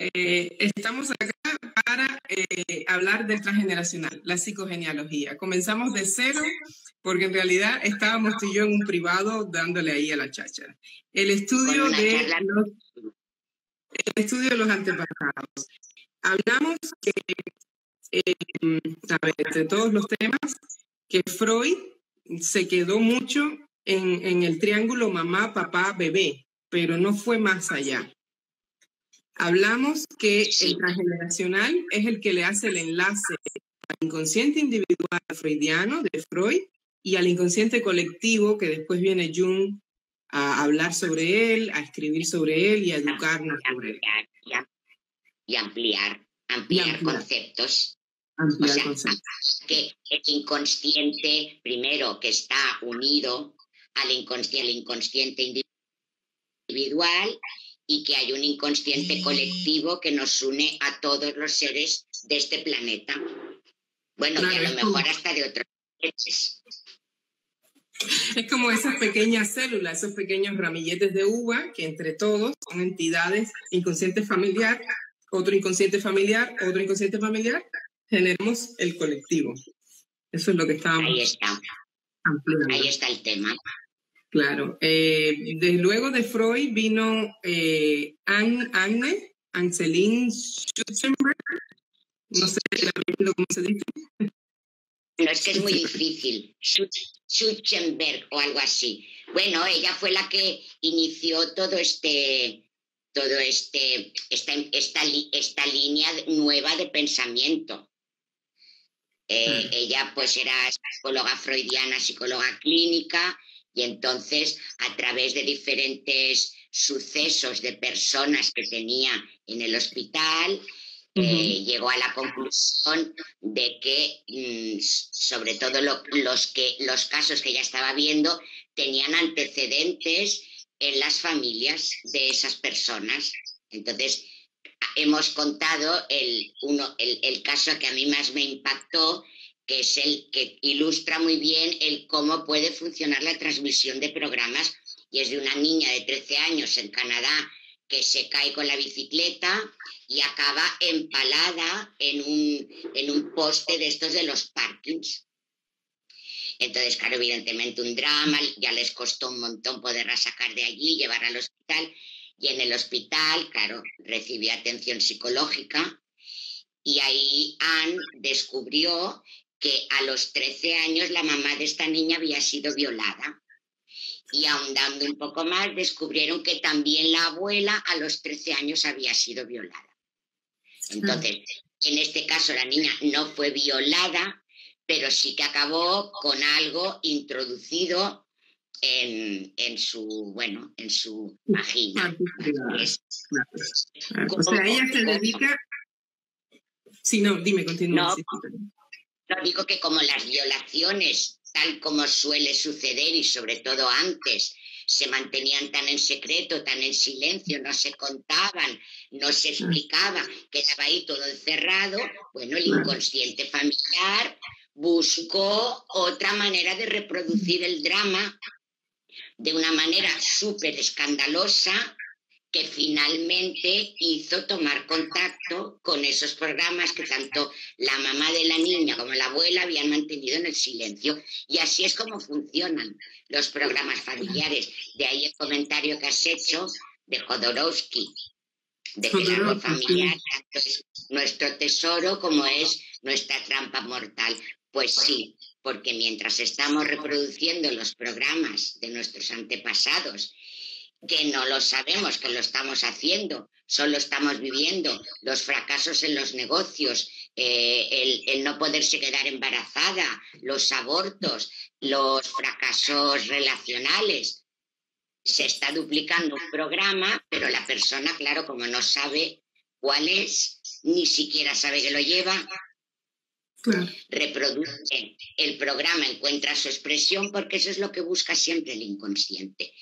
Estamos acá para hablar del transgeneracional, la psicogenealogía. Comenzamos de cero porque en realidad estábamos tú y yo en un privado dándole ahí a la cháchara. El estudio de los antepasados. Hablamos que, entre todos los temas, que Freud se quedó mucho en el triángulo mamá, papá, bebé, pero no fue más allá. Hablamos que el transgeneracional es el que le hace el enlace al inconsciente individual freudiano de Freud y al inconsciente colectivo que después viene Jung a hablar sobre él, a escribir sobre él y a educarnos sobre él. Y ampliar conceptos. Que el inconsciente, primero, que está unido al inconsciente individual, y que hay un inconsciente colectivo que nos une a todos los seres de este planeta. Bueno, claro, y a lo mejor hasta de otros seres. Es como esas pequeñas células, esos pequeños ramilletes de uva que entre todos son entidades, inconsciente familiar, otro inconsciente familiar, generamos el colectivo. Eso es lo que estábamos ampliando. Ahí está el tema. Claro. Luego de Freud vino Angeline Schutzenberg. No sé cómo se dice. No, es que es muy difícil. Schutzenberg o algo así. Bueno, ella fue la que inició esta línea nueva de pensamiento. Ella pues era psicóloga freudiana, psicóloga clínica, y entonces a través de diferentes sucesos de personas que tenía en el hospital, llegó a la conclusión de que sobre todo los casos que ella estaba viendo tenían antecedentes en las familias de esas personas. Entonces hemos contado el caso que a mí más me impactó, que es el que ilustra muy bien el cómo puede funcionar la transmisión de programas, y es de una niña de 13 años en Canadá que se cae con la bicicleta y acaba empalada en un poste de estos de los parkings. Entonces, claro, evidentemente un drama, ya les costó un montón poderla sacar de allí, llevarla al hospital, y en el hospital, claro, recibió atención psicológica, y ahí Anne descubrió que a los 13 años la mamá de esta niña había sido violada. Y ahondando un poco más, descubrieron que también la abuela a los 13 años había sido violada. Entonces, en este caso la niña no fue violada, pero sí que acabó con algo introducido en su vagina. O sea, ella se dedica... Sí, no, dime, continúa. No, digo que como las violaciones, tal como suele suceder, y sobre todo antes, se mantenían tan en secreto, tan en silencio, no se contaban, no se explicaba, quedaba ahí todo encerrado. Bueno, el inconsciente familiar buscó otra manera de reproducir el drama de una manera súper escandalosa, que finalmente hizo tomar contacto con esos programas que tanto la mamá de la niña como la abuela habían mantenido en el silencio. Y así es como funcionan los programas familiares. De ahí el comentario que has hecho de Jodorowsky, de que el árbol familiar tanto es nuestro tesoro como es nuestra trampa mortal. Pues sí, porque mientras estamos reproduciendo los programas de nuestros antepasados, que no lo sabemos que lo estamos haciendo, solo estamos viviendo los fracasos en los negocios, el no poderse quedar embarazada, los abortos, los fracasos relacionales. Se está duplicando un programa, pero la persona, claro, como no sabe cuál es, ni siquiera sabe que lo lleva, reproduce el programa, encuentra su expresión, porque eso es lo que busca siempre el inconsciente.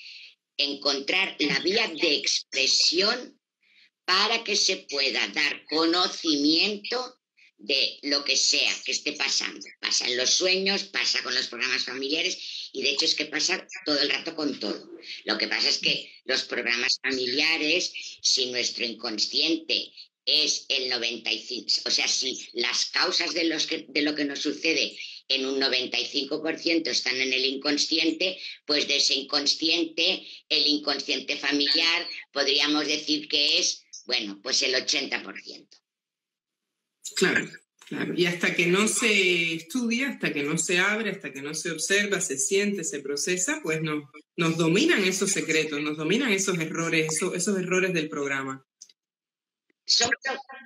Encontrar la vía de expresión para que se pueda dar conocimiento de lo que sea que esté pasando. Pasa en los sueños, pasa con los programas familiares, Y de hecho es que pasa todo el rato con todo. Lo que pasa es que los programas familiares, si nuestro inconsciente es el 95, o sea, si las causas de lo que nos sucede en un 95% están en el inconsciente, pues de ese inconsciente, el inconsciente familiar, podríamos decir que es, bueno, pues el 80%. Claro, claro. Y hasta que no se estudia, hasta que no se abre, hasta que no se observa, se siente, se procesa, pues nos dominan esos secretos, nos dominan esos errores, esos errores del programa.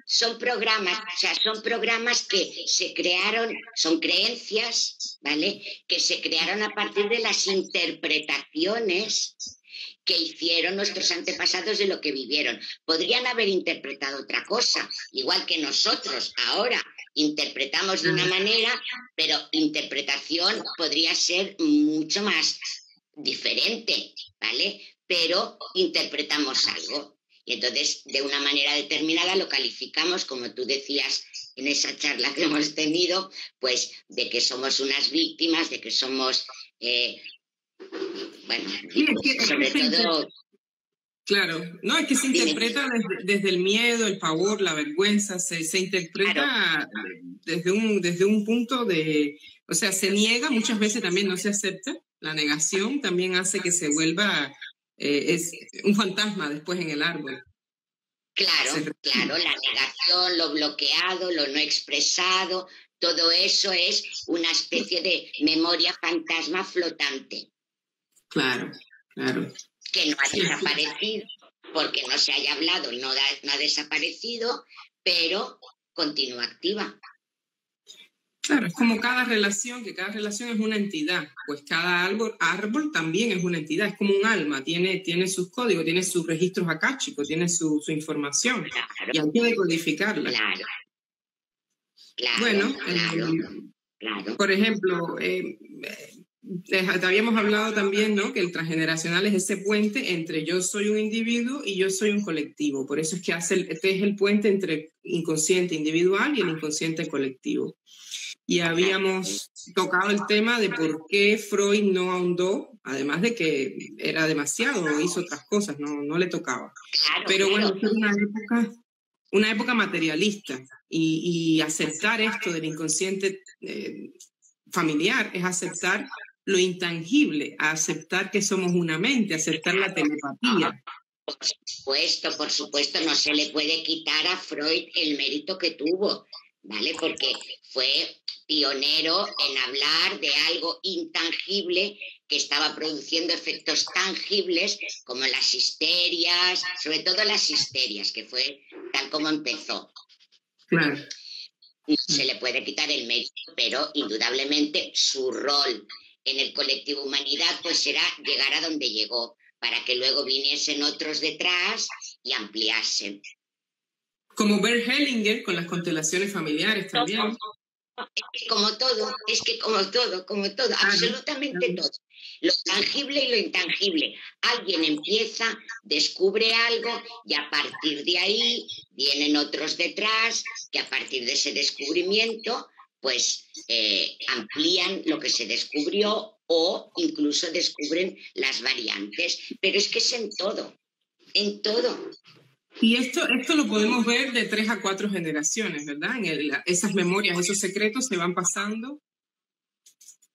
Son programas, o sea, son programas que se crearon, son creencias, ¿vale? Que se crearon a partir de las interpretaciones que hicieron nuestros antepasados de lo que vivieron. Podrían haber interpretado otra cosa, igual que nosotros ahora interpretamos de una manera, pero interpretación podría ser mucho más diferente, ¿vale? Pero interpretamos algo. Y entonces, de una manera determinada, lo calificamos, como tú decías en esa charla que hemos tenido, pues de que somos unas víctimas, de que somos, bueno, sobre todo... Claro, no, es que se interpreta desde el miedo, el pavor, la vergüenza, se interpreta Claro. desde un punto de, o sea, se niega, muchas veces también no se acepta, la negación también hace que se vuelva es un fantasma después en el árbol. Claro, la negación, lo bloqueado, lo no expresado, todo eso es una especie de memoria fantasma flotante. Claro. Que no ha desaparecido, porque no se haya hablado, no ha desaparecido, pero continúa activa. Claro, es como cada relación, que cada relación es una entidad, pues cada árbol también es una entidad, es como un alma, tiene sus códigos, tiene sus registros akáshicos, tiene su información, claro. Y hay que decodificarla. Claro, por ejemplo, te habíamos hablado también, ¿no?, que el transgeneracional es ese puente entre yo soy un individuo y yo soy un colectivo, por eso es que este es el puente entre inconsciente individual y el inconsciente colectivo. Y habíamos tocado el tema de por qué Freud no ahondó, además de que era demasiado, hizo otras cosas, no le tocaba. Pero bueno, es una época materialista y aceptar esto del inconsciente familiar es aceptar lo intangible, aceptar que somos una mente, aceptar la telepatía. Por supuesto, no se le puede quitar a Freud el mérito que tuvo, ¿vale? Porque fue pionero en hablar de algo intangible que estaba produciendo efectos tangibles como las histerias, sobre todo las histerias, que fue tal como empezó. Claro. No se le puede quitar el mérito, pero indudablemente su rol en el colectivo humanidad pues será llegar a donde llegó, para que luego viniesen otros detrás y ampliasen. Como Bert Hellinger con las constelaciones familiares también. Es que como todo, absolutamente todo. Lo tangible y lo intangible. Alguien empieza, descubre algo y a partir de ahí vienen otros detrás que a partir de ese descubrimiento pues amplían lo que se descubrió o incluso descubren las variantes. Pero es que es en todo, en todo. Y esto lo podemos ver de 3 a 4 generaciones, ¿verdad? Esas memorias, esos secretos se van pasando.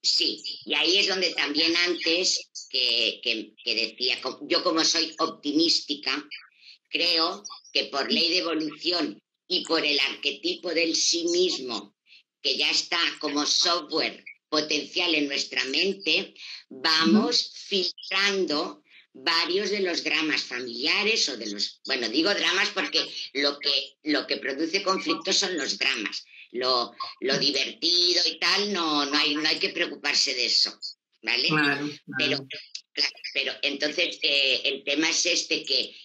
Sí, y ahí es donde también antes que decía, yo como soy optimística, creo que por ley de evolución y por el arquetipo del sí mismo, que ya está como software potencial en nuestra mente, vamos filtrando varios de los dramas familiares o de los, bueno, digo dramas porque lo que produce conflictos son los dramas. Lo divertido y tal, no hay que preocuparse de eso, ¿vale? Claro. Pero entonces el tema es que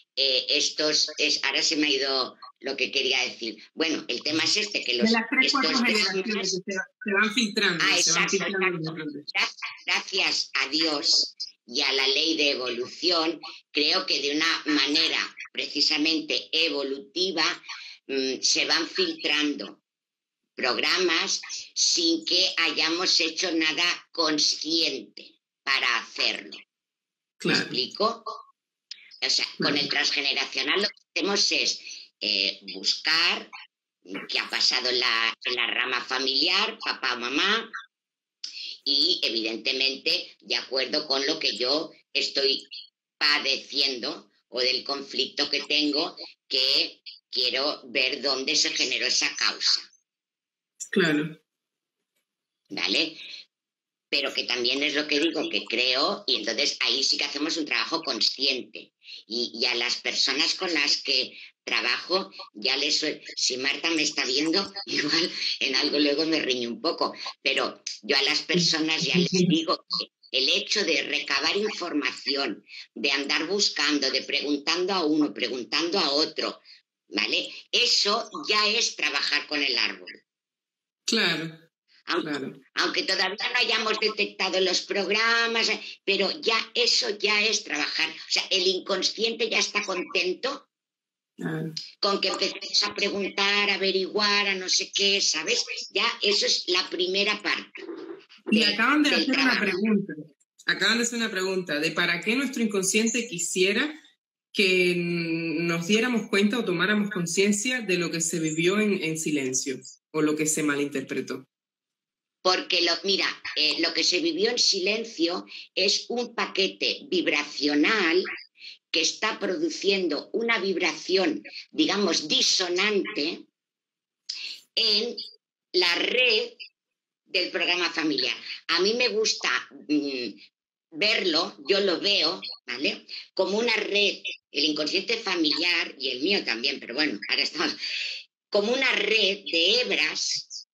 ahora se me ha ido lo que quería decir. Bueno, el tema es que los... De las 3 o 4 generaciones se van filtrando. Exacto. Gracias a Dios y a la ley de evolución, creo que de una manera precisamente evolutiva se van filtrando programas sin que hayamos hecho nada consciente, para hacerlo. ¿Me Claro, explico? O sea, con el transgeneracional lo que hacemos es buscar qué ha pasado en la rama familiar, papá o mamá, y evidentemente de acuerdo con lo que yo estoy padeciendo o del conflicto que tengo, que quiero ver dónde se generó esa causa, claro, ¿vale? Pero que también es lo que digo, que creo, y entonces ahí sí que hacemos un trabajo consciente. Y a las personas con las que trabajo, ya les suelo, si Marta me está viendo, igual en algo luego me riño un poco, pero yo a las personas ya les digo que el hecho de recabar información, de andar buscando, de preguntando a uno, preguntando a otro, ¿vale? Eso ya es trabajar con el árbol. claro, Aunque, claro. aunque todavía no hayamos detectado los programas, pero ya eso ya es trabajar. O sea, el inconsciente ya está contento Claro. con que empecemos a preguntar, a averiguar, a no sé qué, ¿sabes? Ya eso es la primera parte Y acaban de del hacer una trabajo. pregunta. Acaban de hacer una pregunta de para qué nuestro inconsciente quisiera que nos diéramos cuenta o tomáramos conciencia de lo que se vivió en silencio o lo que se malinterpretó. Porque mira, lo que se vivió en silencio es un paquete vibracional que está produciendo una vibración, digamos, disonante en la red del programa familiar. A mí me gusta verlo, yo lo veo, ¿vale? Como una red, el inconsciente familiar, y el mío también, pero bueno, ahora estamos, como una red de hebras.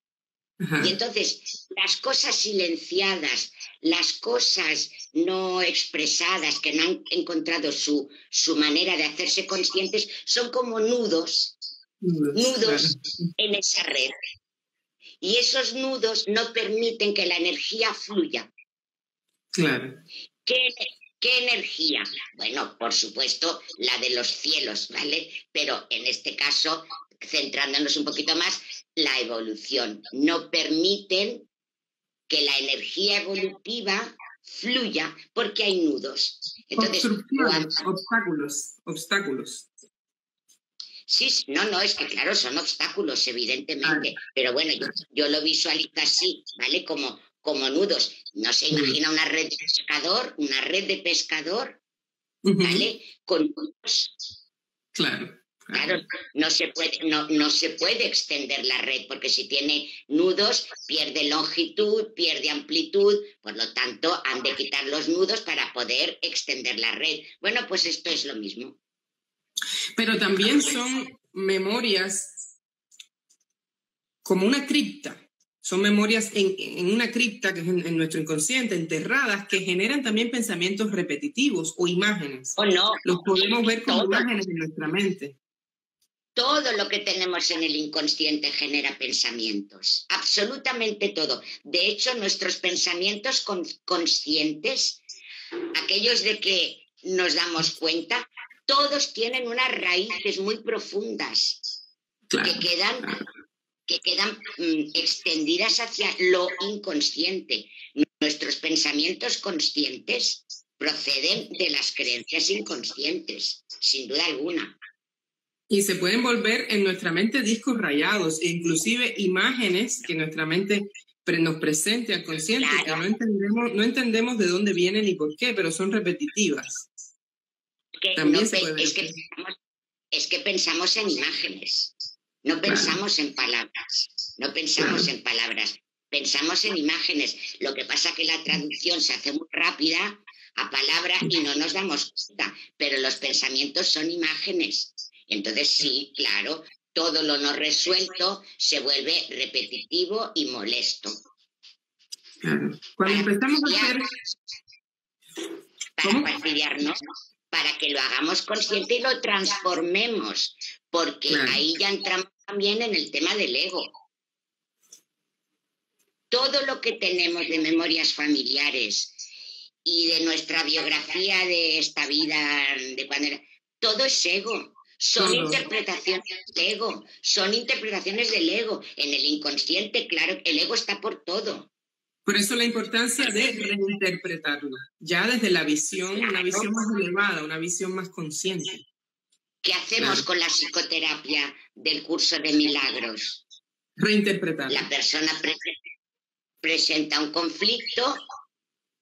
Ajá. Y entonces, las cosas silenciadas, las cosas no expresadas, que no han encontrado su manera de hacerse conscientes, son como nudos Claro, en esa red. Y esos nudos no permiten que la energía fluya. claro. ¿Qué energía? Bueno, por supuesto, la de los cielos, ¿vale? Pero en este caso, centrándonos un poquito más, la evolución. No permiten que la energía evolutiva fluya porque hay nudos. Entonces, Obstrucciones, obstáculos. sí, no, es que claro, son obstáculos, evidentemente, pero bueno, yo lo visualizo así, ¿vale? Como nudos. No se imagina una red de pescador, ¿vale? Con nudos. Claro. Claro, no se puede extender la red, porque si tiene nudos, pierde longitud, pierde amplitud, por lo tanto, han de quitar los nudos para poder extender la red. Bueno, pues esto es lo mismo. Pero también son memorias como una cripta. Son memorias en una cripta, que es en nuestro inconsciente, enterradas, que generan también pensamientos repetitivos o imágenes. ¿O no? Los podemos ver como imágenes en nuestra mente. Todo lo que tenemos en el inconsciente genera pensamientos, absolutamente todo. De hecho, nuestros pensamientos conscientes, aquellos de que nos damos cuenta, todos tienen unas raíces muy profundas, claro, que quedan extendidas hacia lo inconsciente. Nuestros pensamientos conscientes proceden de las creencias inconscientes, sin duda alguna. Y se pueden volver en nuestra mente discos rayados, e inclusive imágenes que nuestra mente nos presente al consciente, claro, que no entendemos de dónde vienen ni por qué, pero son repetitivas. Es que pensamos en imágenes, no pensamos en palabras, pensamos en imágenes. Lo que pasa es que la traducción se hace muy rápida a palabra y no nos damos cuenta, pero los pensamientos son imágenes. Entonces sí, claro, todo lo no resuelto se vuelve repetitivo y molesto. Claro. Cuando empezamos a hacer... Para fastidiarnos, para que lo hagamos consciente y lo transformemos, porque ahí ya entramos también en el tema del ego. Todo lo que tenemos de memorias familiares y de nuestra biografía de esta vida, de cuando era, todo es ego. Son interpretaciones del ego. En el inconsciente, claro, el ego está por todo. Por eso la importancia de reinterpretarlo, ya desde la visión, una visión más elevada, una visión más consciente. ¿Qué hacemos con la psicoterapia del curso de milagros? Reinterpretarlo. La persona presenta un conflicto,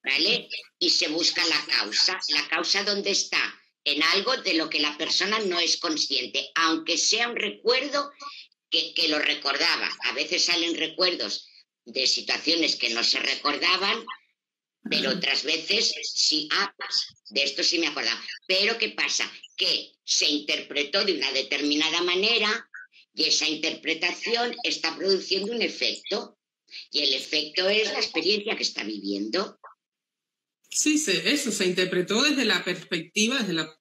¿vale? Y se busca la causa. ¿La causa dónde está? En algo de lo que la persona no es consciente, aunque sea un recuerdo que lo recordaba. A veces salen recuerdos de situaciones que no se recordaban, pero otras veces sí, de esto sí me acordaba. Pero ¿qué pasa? Que se interpretó de una determinada manera y esa interpretación está produciendo un efecto. Y el efecto es la experiencia que está viviendo. Sí, eso se interpretó desde la perspectiva, desde la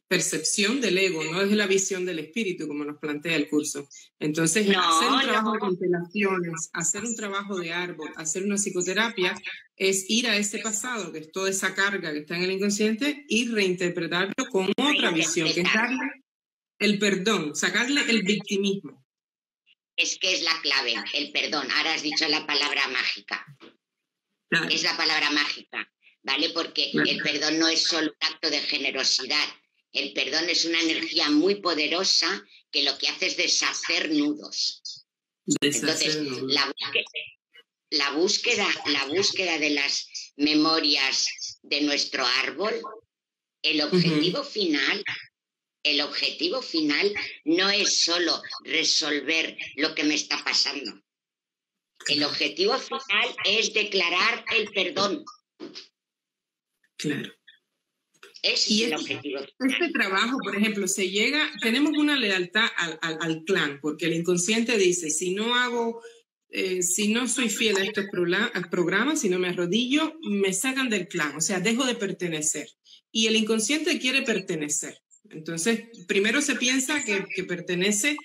percepción del ego, no desde la visión del espíritu, como nos plantea el curso. Entonces, hacer un trabajo de constelaciones, hacer un trabajo de árbol, hacer una psicoterapia, es ir a ese pasado, que es toda esa carga que está en el inconsciente, y reinterpretarlo con otra visión, que es darle el perdón, sacarle el victimismo. Es que es la clave, el perdón. Ahora has dicho la palabra mágica. Claro. Es la palabra mágica, ¿vale? Porque el perdón no es solo un acto de generosidad. El perdón es una energía muy poderosa que lo que hace es deshacer nudos. Entonces, la búsqueda de las memorias de nuestro árbol, el objetivo final no es solo resolver lo que me está pasando. El objetivo final es declarar el perdón. Claro. Ese es el objetivo final. Este trabajo, por ejemplo, tenemos una lealtad al clan, porque el inconsciente dice, si no soy fiel a estos programas, si no me arrodillo, me sacan del clan, o sea, dejo de pertenecer. Y el inconsciente quiere pertenecer. Entonces, primero se piensa que pertenece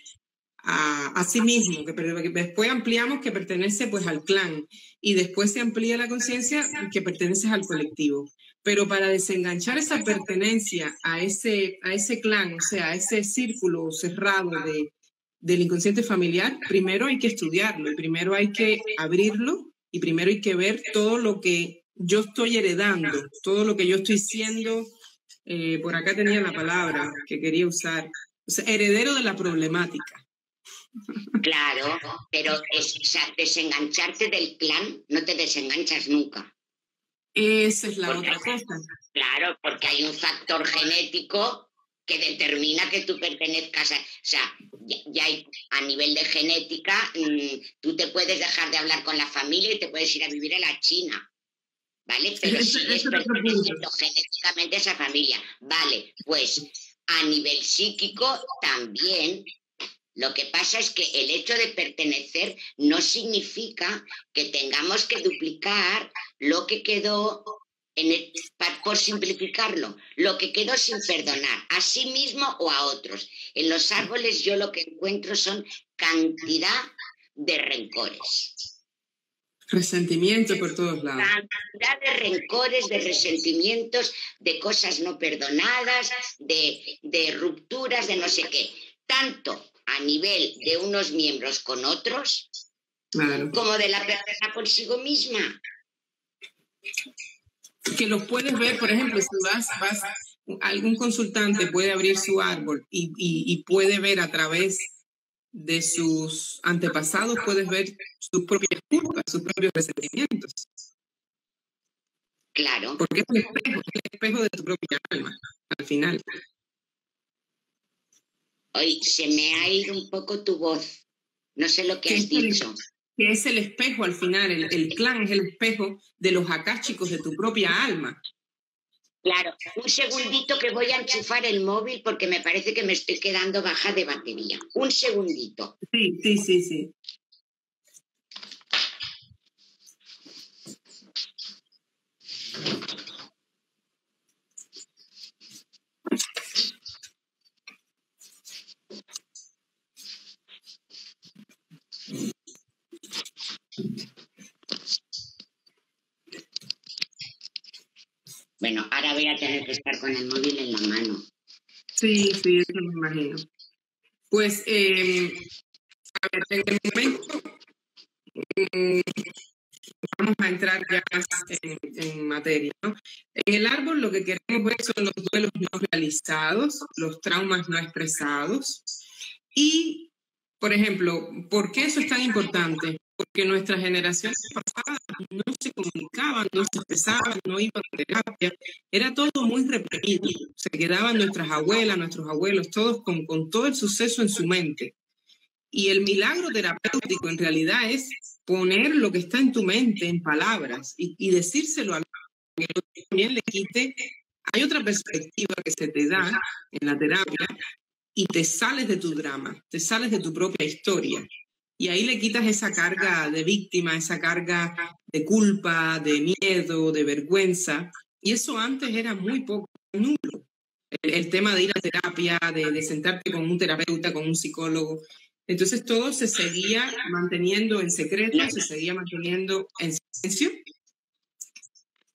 a sí mismo, que después ampliamos que pertenece pues al clan y después se amplía la conciencia que perteneces al colectivo. Pero para desenganchar esa pertenencia a ese clan, o sea, a ese círculo cerrado del inconsciente familiar, primero hay que estudiarlo y primero hay que abrirlo y primero hay que ver todo lo que yo estoy heredando, todo lo que yo estoy siendo. Por acá tenía la palabra que quería usar, o sea, heredero de la problemática. Claro, pero desengancharte del clan, no te desenganchas nunca. Esa es la otra cosa. Claro, porque hay un factor genético que determina que tú pertenezcas o sea, ya hay, a nivel de genética, tú te puedes dejar de hablar con la familia y te puedes ir a vivir a la China, ¿vale? Pero sigues perteneciendo genéticamente a esa familia. Vale, pues a nivel psíquico también. Lo que pasa es que el hecho de pertenecer no significa que tengamos que duplicar lo que quedó, por simplificarlo, lo que quedó sin perdonar, a sí mismo o a otros. En los árboles yo lo que encuentro son cantidad de rencores. Resentimiento por todos lados. Cantidad de rencores, de resentimientos, de cosas no perdonadas, de rupturas, de no sé qué. Tanto a nivel de unos miembros con otros, claro, como de la persona consigo misma. Que los puedes ver, por ejemplo, si algún consultante puede abrir su árbol y puede ver a través de sus antepasados, puedes ver sus propias culpas, sus propios resentimientos. Claro. Porque es el espejo de tu propia alma, al final. Hoy se me ha ido un poco tu voz. No sé lo que has dicho. Que es el espejo al final, el clan es el espejo de los akáshicos de tu propia alma. Claro, un segundito que voy a enchufar el móvil porque me parece que me estoy quedando baja de batería. Un segundito. Sí. Bueno, ahora voy a tener que estar con el móvil en la mano. Sí, eso me imagino. Pues, a ver, en el momento vamos a entrar ya más en materia, ¿no? En el árbol lo que queremos ver son los duelos no realizados, los traumas no expresados. Y, por ejemplo, ¿por qué eso es tan importante? Porque nuestras generaciones pasadas no se comunicaban, no se expresaban, no iban a terapia. Era todo muy reprimido. Se quedaban nuestras abuelas, nuestros abuelos, todos con todo el suceso en su mente. Y el milagro terapéutico en realidad es poner lo que está en tu mente en palabras y decírselo a lo que también le quite. Hay otra perspectiva que se te da en la terapia y te sales de tu drama, te sales de tu propia historia. Y ahí le quitas esa carga de víctima, esa carga de culpa, de miedo, de vergüenza. Y eso antes era muy poco, nulo. El tema de ir a terapia, de sentarte con un terapeuta, con un psicólogo. Entonces todo se seguía manteniendo en secreto, se seguía manteniendo en silencio.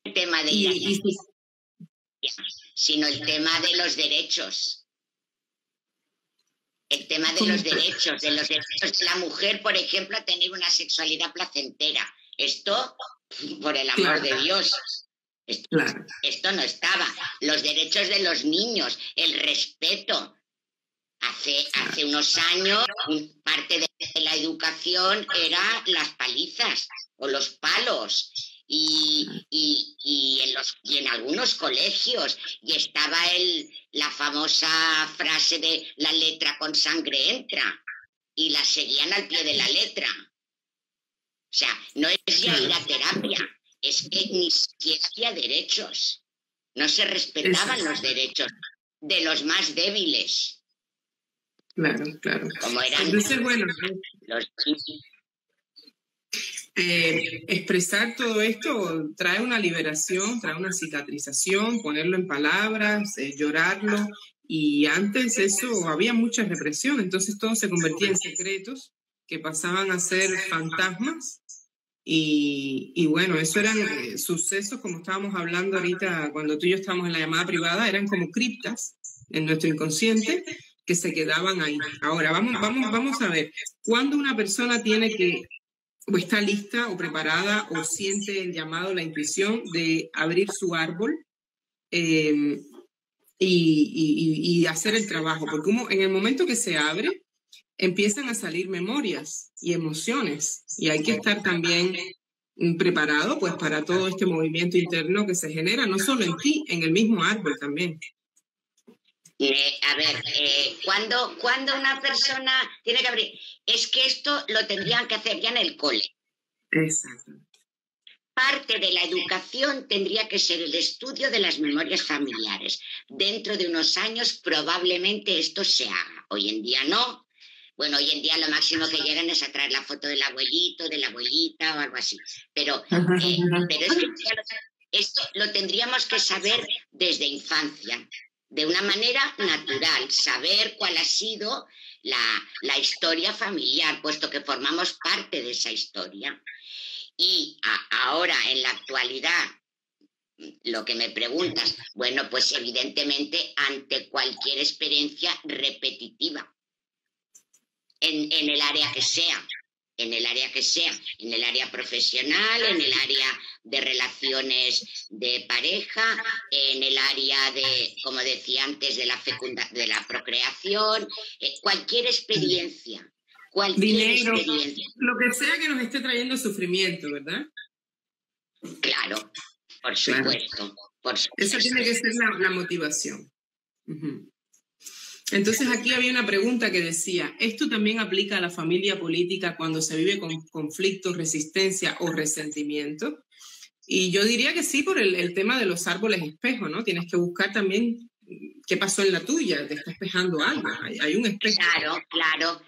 El tema de sino el tema de los derechos. El tema de los derechos de la mujer, por ejemplo, a tener una sexualidad placentera. Esto, por el amor de Dios, esto no estaba. Los derechos de los niños, el respeto. Hace unos años, parte de la educación era las palizas o los palos. Y en algunos colegios, y estaba la famosa frase de la letra con sangre entra, y la seguían al pie de la letra. O sea, no es ya ir a terapia, es que ni siquiera había derechos. No se respetaban los derechos de los más débiles. Claro, claro. Como eran entonces, bueno, los expresar todo esto trae una liberación, trae una cicatrización, ponerlo en palabras, llorarlo. Y antes eso había mucha represión, entonces todo se convertía en secretos que pasaban a ser fantasmas. Y bueno, eso eran sucesos, como estábamos hablando ahorita, cuando tú y yo estábamos en la llamada privada, eran como criptas en nuestro inconsciente que se quedaban ahí. Ahora, vamos a ver, cuando una persona tiene que o está lista o preparada o siente el llamado, la intuición de abrir su árbol y hacer el trabajo. Porque en el momento que se abre, empiezan a salir memorias y emociones. Y hay que estar también preparado pues, para todo este movimiento interno que se genera, no solo en ti, en el mismo árbol también. Cuando una persona tiene que abrir, es que esto lo tendrían que hacer ya en el cole. Exacto. Parte de la educación tendría que ser el estudio de las memorias familiares. Dentro de unos años probablemente esto se haga. Hoy en día no. Bueno, hoy en día lo máximo que llegan es a traer la foto del abuelito, de la abuelita o algo así. Pero es que esto lo tendríamos que saber desde infancia. De una manera natural, saber cuál ha sido la historia familiar, puesto que formamos parte de esa historia. Y ahora, en la actualidad, lo que me preguntas, bueno, pues evidentemente ante cualquier experiencia repetitiva, en el área que sea, en el área profesional, en el área de relaciones de pareja, en el área de, como decía antes, de la procreación, cualquier experiencia. Dinero, lo que sea que nos esté trayendo sufrimiento, ¿verdad? Claro, por supuesto. Esa tiene que ser la motivación. Entonces aquí había una pregunta que decía, ¿esto también aplica a la familia política cuando se vive con conflicto, resistencia o resentimiento? Y yo diría que sí, por el tema de los árboles espejo, ¿no? Tienes que buscar también qué pasó en la tuya, te está espejando algo, hay un espejo. Claro.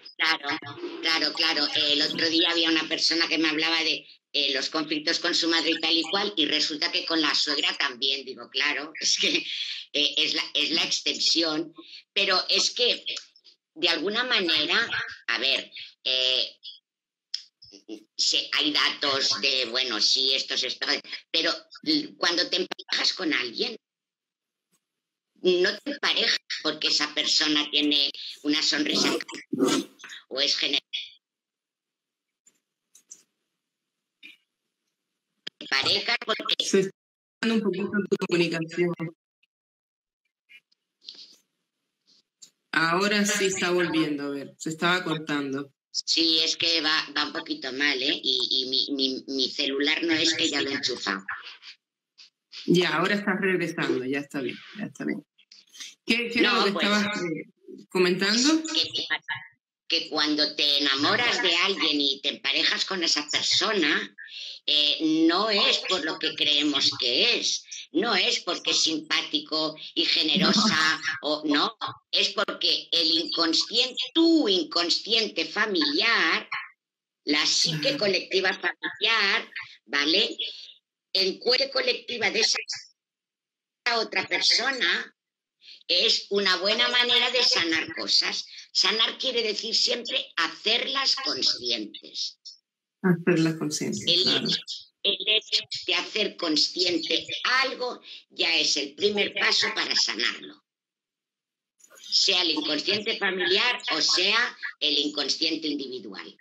El otro día había una persona que me hablaba de los conflictos con su madre y tal y cual, y resulta que con la suegra también. Digo, claro, es que es la extensión, pero es que de alguna manera, a ver, hay datos de, bueno, sí, esto, pero cuando te emparejas con alguien, no te emparejas porque esa persona tiene una sonrisa o es general. parejas, porque... Se está dando un poquito tu comunicación. Ahora sí está volviendo, a ver, se estaba cortando. Sí, es que va un poquito mal, ¿eh? Y mi celular no es que ya lo he enchufado. Ya, ahora estás regresando, ya está bien, ya está bien. ¿Qué era lo que estabas comentando? Que cuando te enamoras de alguien y te emparejas con esa persona, no es por lo que creemos que es, no es porque es simpático y generosa, o no, es porque el inconsciente, tu inconsciente familiar, la psique colectiva familiar, ¿vale? El cuerpo colectiva de esa otra persona es una buena manera de sanar cosas. Sanar quiere decir siempre hacerlas conscientes. Hacerlas conscientes, claro. El hecho de hacer consciente algo ya es el primer paso para sanarlo. Sea el inconsciente familiar o sea el inconsciente individual.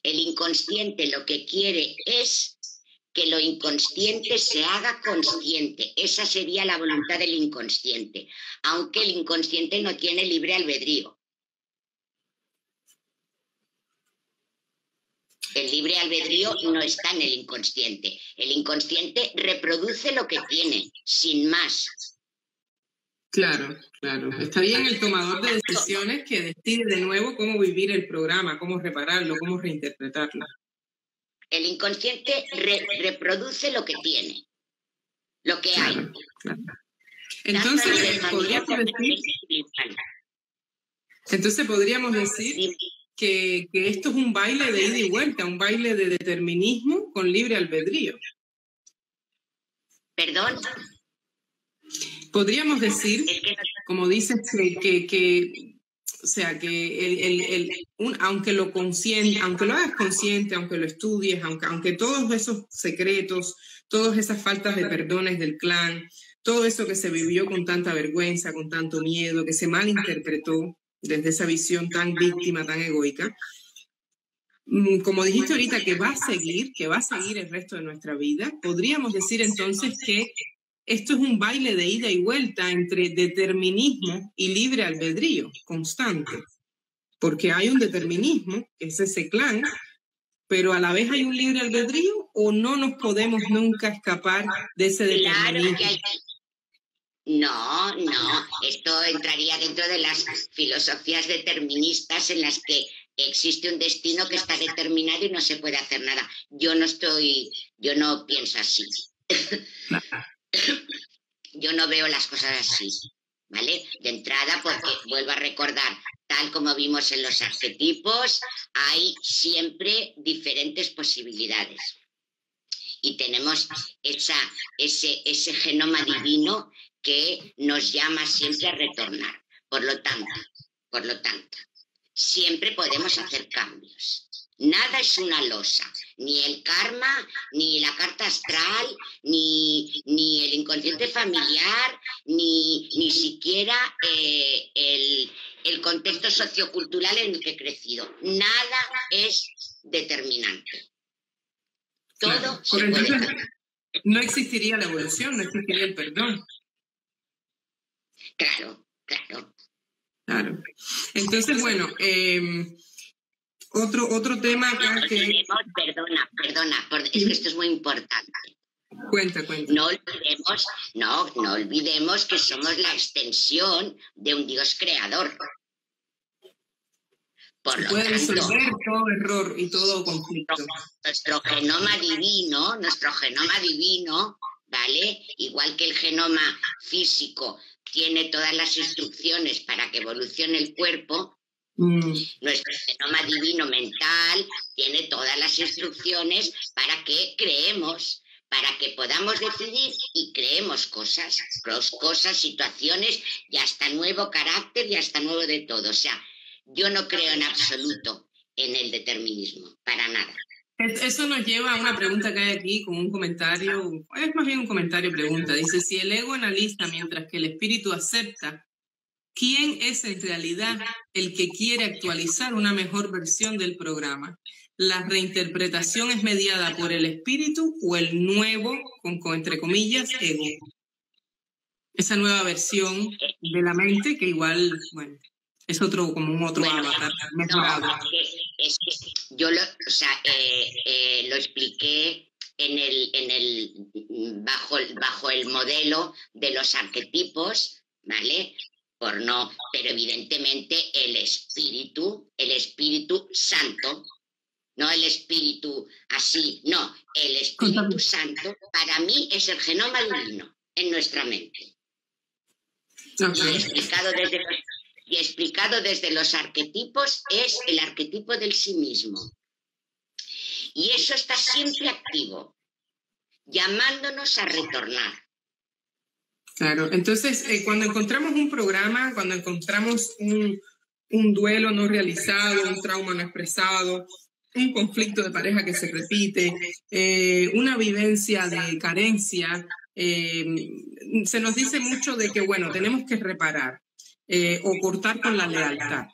El inconsciente lo que quiere es que lo inconsciente se haga consciente. Esa sería la voluntad del inconsciente, aunque el inconsciente no tiene libre albedrío. El libre albedrío no está en el inconsciente. El inconsciente reproduce lo que tiene, sin más. Claro, claro. Está bien el tomador de decisiones que decide de nuevo cómo vivir el programa, cómo repararlo, cómo reinterpretarlo. El inconsciente reproduce lo que tiene, lo que hay. Claro. Entonces podríamos decir que esto es un baile de ida y vuelta, un baile de determinismo con libre albedrío. ¿Perdón? Podríamos decir, como dices, o sea, que aunque lo hagas consciente, aunque lo estudies, aunque todos esos secretos, todas esas faltas de perdones del clan, todo eso que se vivió con tanta vergüenza, con tanto miedo, que se malinterpretó desde esa visión tan víctima, tan egoica, como dijiste ahorita, que va a seguir el resto de nuestra vida, podríamos decir entonces que esto es un baile de ida y vuelta entre determinismo y libre albedrío constante, porque hay un determinismo, que es ese clan, pero a la vez hay un libre albedrío, o no nos podemos nunca escapar de ese determinismo. Claro que no, esto entraría dentro de las filosofías deterministas en las que existe un destino que está determinado y no se puede hacer nada. Yo no pienso así. Yo no veo las cosas así, ¿vale? De entrada, porque vuelvo a recordar, tal como vimos en los arquetipos, hay siempre diferentes posibilidades. Y tenemos ese genoma divino que nos llama siempre a retornar. Por lo tanto, siempre podemos hacer cambios. Nada es una losa, ni el karma, ni la carta astral, ni el inconsciente familiar, ni siquiera el contexto sociocultural en el que he crecido. Nada es determinante. Todo se puede cambiar. No existiría la evolución, no existiría el perdón. Claro. Entonces, bueno, otro tema acá que... Perdona, es que esto es muy importante. Cuenta. No olvidemos que somos la extensión de un Dios creador. Por lo puede tanto, resolver todo error y todo conflicto. Nuestro genoma divino, ¿vale? Igual que el genoma físico tiene todas las instrucciones para que evolucione el cuerpo, nuestro genoma divino mental tiene todas las instrucciones para que creemos, para que podamos decidir y creemos cosas, situaciones y hasta nuevo carácter y hasta nuevo de todo. O sea, yo no creo en absoluto en el determinismo, para nada. Eso nos lleva a una pregunta que hay aquí, con un comentario, es más bien un comentario-pregunta. Dice, si el ego analiza mientras que el espíritu acepta, ¿quién es en realidad el que quiere actualizar una mejor versión del programa? ¿la reinterpretación es mediada por el espíritu o el nuevo, entre comillas, ego? Esa nueva versión de la mente que igual, bueno, es otro, como un otro avatar mejorado. No, es que yo lo expliqué bajo el modelo de los arquetipos, ¿vale? Pero evidentemente el Espíritu Santo, no el espíritu así, no, el Espíritu Santo para mí es el genoma divino en nuestra mente. Y explicado desde los arquetipos es el arquetipo del sí mismo. Y eso está siempre activo, llamándonos a retornar. Claro, entonces cuando encontramos un programa, cuando encontramos un duelo no realizado, un trauma no expresado, un conflicto de pareja que se repite, una vivencia de carencia, se nos dice mucho de que, bueno, tenemos que reparar o cortar con la lealtad.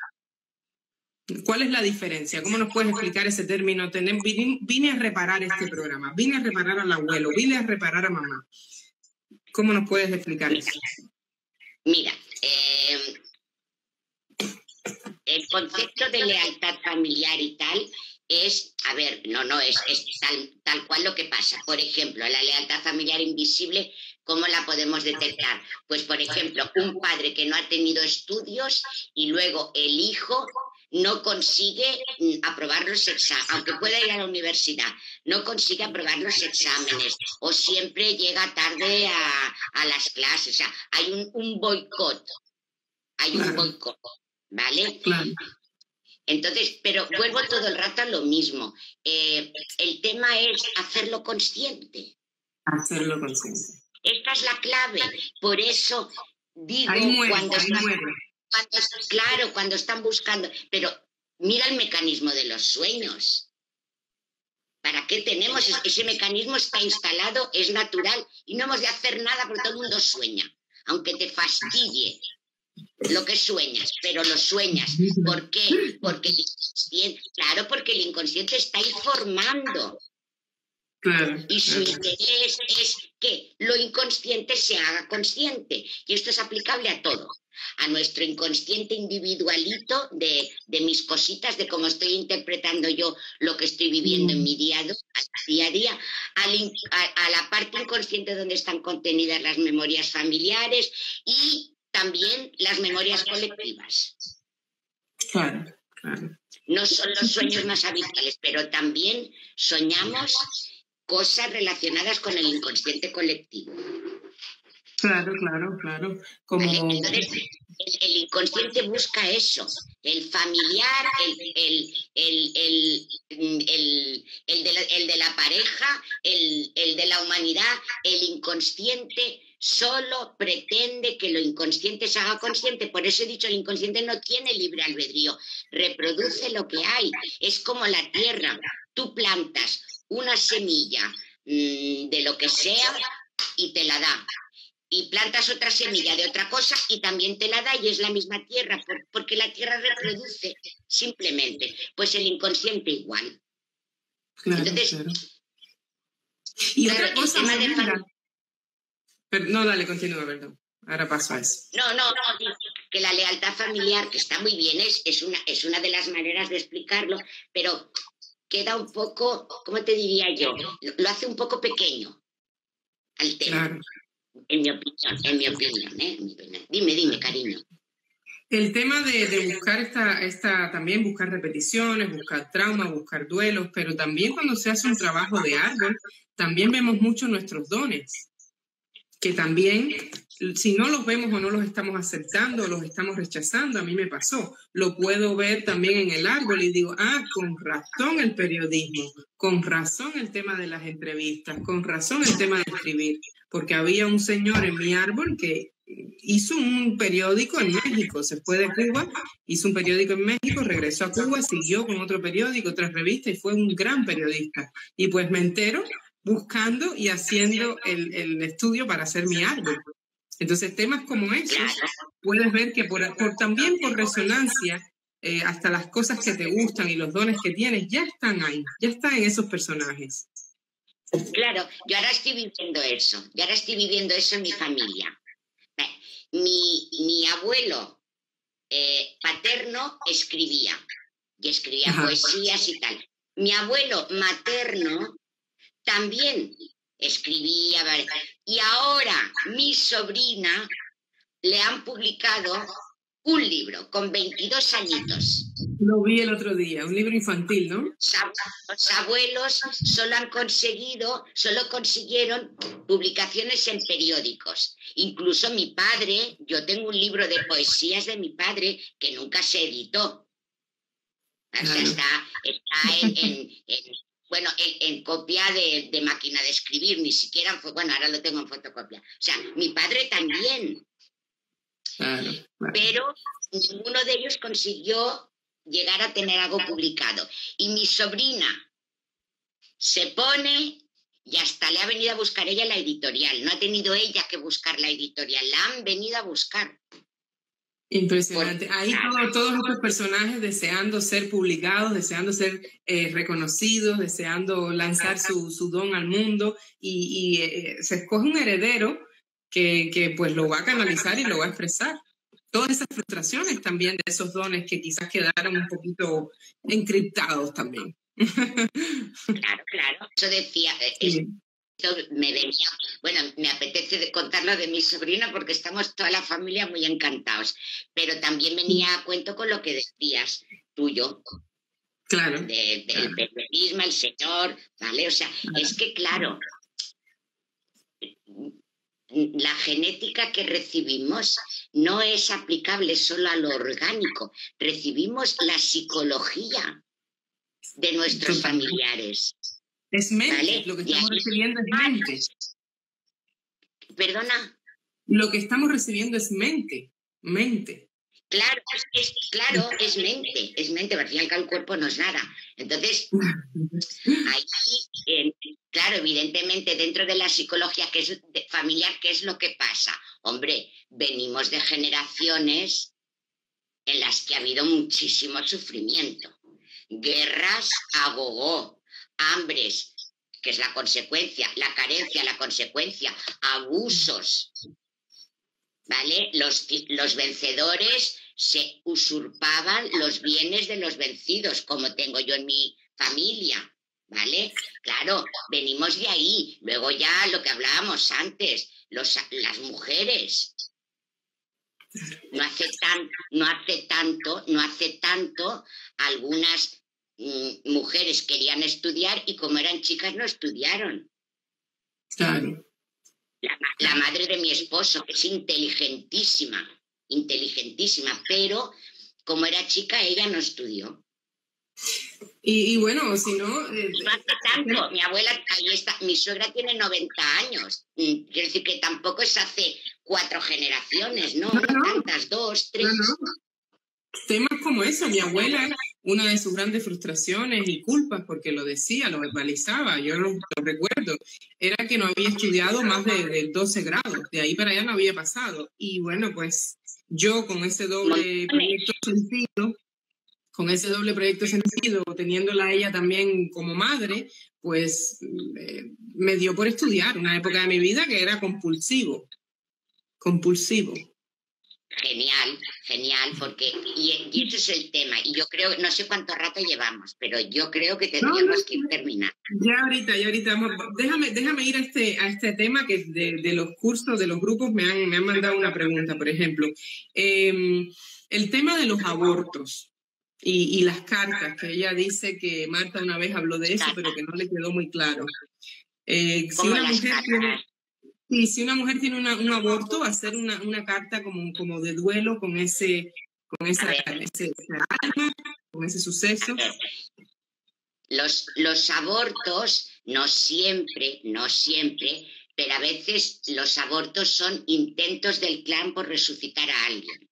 ¿Cuál es la diferencia? ¿Cómo nos puedes explicar ese término? Vine a reparar este programa, vine a reparar al abuelo, vine a reparar a mamá. ¿Cómo nos puedes explicar eso? Mira, el concepto de lealtad familiar y tal es, a ver, es tal cual lo que pasa. Por ejemplo, la lealtad familiar invisible, ¿cómo la podemos detectar? Pues, por ejemplo, un padre que no ha tenido estudios y luego el hijo no consigue aprobar los exámenes, aunque pueda ir a la universidad, no consigue aprobar los exámenes o siempre llega tarde a las clases. O sea, hay un boicot, ¿vale? Claro. Entonces, pero vuelvo todo el rato a lo mismo. El tema es hacerlo consciente. Hacerlo consciente. Esta es la clave. Por eso digo, cuando están buscando, pero mira el mecanismo de los sueños. ¿Para qué tenemos? Ese mecanismo está instalado, es natural y no hemos de hacer nada porque todo el mundo sueña, aunque te fastidie lo que sueñas, pero lo sueñas. ¿Por qué? Porque el inconsciente está informando. Claro, y su interés es que lo inconsciente se haga consciente. Y esto es aplicable a todo. A nuestro inconsciente individualito de mis cositas, de cómo estoy interpretando yo lo que estoy viviendo en mi día a día, a la parte inconsciente donde están contenidas las memorias familiares y también las memorias colectivas. Claro, claro. No son los sueños más habituales, pero también soñamos cosas relacionadas con el inconsciente colectivo. Claro. Entonces, el inconsciente busca eso, el familiar, el de la pareja, el de la humanidad. El inconsciente solo pretende que lo inconsciente se haga consciente. Por eso he dicho, el inconsciente no tiene libre albedrío, reproduce lo que hay. Es como la tierra, tú plantas una semilla de lo que sea y te la da. Y plantas otra semilla de otra cosa y también te la da y es la misma tierra, porque la tierra reproduce simplemente. Pues el inconsciente igual. Claro, entonces, claro. Y otra cosa, no, dale, continúa, perdón. Ahora paso a eso. No, que la lealtad familiar, que está muy bien, es una de las maneras de explicarlo, pero queda un poco, ¿cómo te diría yo? Lo hace un poco pequeño al tema. Claro. En mi opinión. Dime, cariño. El tema de buscar también buscar repeticiones, buscar traumas, buscar duelos, pero también cuando se hace un trabajo de árbol, también vemos mucho nuestros dones, que también, si no los vemos o no los estamos aceptando o los estamos rechazando, a mí me pasó, lo puedo ver también en el árbol y digo, con razón el periodismo, con razón el tema de las entrevistas, con razón el tema de escribir, porque había un señor en mi árbol que hizo un periódico en México, se fue de Cuba, hizo un periódico en México, regresó a Cuba, siguió con otro periódico, otra revista y fue un gran periodista. Y pues me entero buscando y haciendo el estudio para hacer mi árbol. Entonces, temas como esos, puedes ver que también por resonancia, hasta las cosas que te gustan y los dones que tienes ya están ahí, ya están en esos personajes. Claro, yo ahora estoy viviendo eso en mi familia. Mi abuelo paterno escribía, y escribía poesías y tal. Mi abuelo materno también escribía, ¿vale? Y ahora mi sobrina le han publicado un libro con 22 añitos. Lo vi el otro día, un libro infantil, ¿no? Los abuelos solo consiguieron publicaciones en periódicos. Incluso mi padre, yo tengo un libro de poesías de mi padre que nunca se editó. O sea, está en copia de máquina de escribir, ni siquiera, bueno, ahora lo tengo en fotocopia. O sea, mi padre también. Claro. Pero ninguno de ellos consiguió llegar a tener algo publicado. Y mi sobrina se pone y hasta le ha venido a buscar ella la editorial. No ha tenido ella que buscar la editorial, la han venido a buscar. Impresionante. Ahí todos estos personajes deseando ser publicados, deseando ser reconocidos, deseando lanzar su don al mundo y se escoge un heredero que pues lo va a canalizar y lo va a expresar. Todas esas frustraciones también de esos dones que quizás quedaron un poquito encriptados también. Claro. Eso decía... me venía, bueno, me apetece contarlo de mi sobrina porque estamos toda la familia muy encantados, pero también venía a cuento con lo que decías tuyo. Claro. Del periodismo, el señor, ¿vale? O sea, es que claro, la genética que recibimos no es aplicable solo a lo orgánico, recibimos la psicología de nuestros familiares. Es mente, ¿vale? Lo que estamos recibiendo es mente. ¿Perdona? Lo que estamos recibiendo es mente. Claro, es mente, porque al fin y al cabo el cuerpo no es nada. Entonces, ahí, claro, evidentemente dentro de la psicología que es familiar, ¿qué es lo que pasa? Hombre, venimos de generaciones en las que ha habido muchísimo sufrimiento. Guerras a gogó, hambres, que es la consecuencia, la carencia, la consecuencia, abusos, ¿vale? Los vencedores se usurpaban los bienes de los vencidos, como tengo yo en mi familia, ¿vale? Claro, venimos de ahí. Luego ya lo que hablábamos antes, las mujeres. No hace tanto, algunas mujeres querían estudiar y como eran chicas no estudiaron. Claro. La madre de mi esposo, que es inteligentísima, pero como era chica ella no estudió. Y bueno, si no... No hace tanto, mi abuela, ahí está, mi suegra tiene 90 años, quiero decir que tampoco es hace 4 generaciones, no tantas, 2, 3... Temas como eso, mi abuela, una de sus grandes frustraciones y culpas, porque lo decía, lo verbalizaba, yo lo recuerdo, era que no había estudiado más de 12 grados, de ahí para allá no había pasado. Y bueno, pues yo con ese doble proyecto sentido, teniéndola a ella también como madre, pues me dio por estudiar una época de mi vida que era compulsivo. Genial, porque y ese es el tema, y yo creo, no sé cuánto rato llevamos, pero yo creo que tendríamos que ir terminando. Ya ahorita, déjame ir a este tema que de los cursos, de los grupos me han mandado una pregunta, por ejemplo, el tema de los abortos y las cartas, que ella dice que Marta una vez habló de eso, pero que no le quedó muy claro. Si una mujer tiene un aborto, hacer una carta como de duelo con ese suceso. Los abortos, no siempre, pero a veces los abortos son intentos del clan por resucitar a alguien.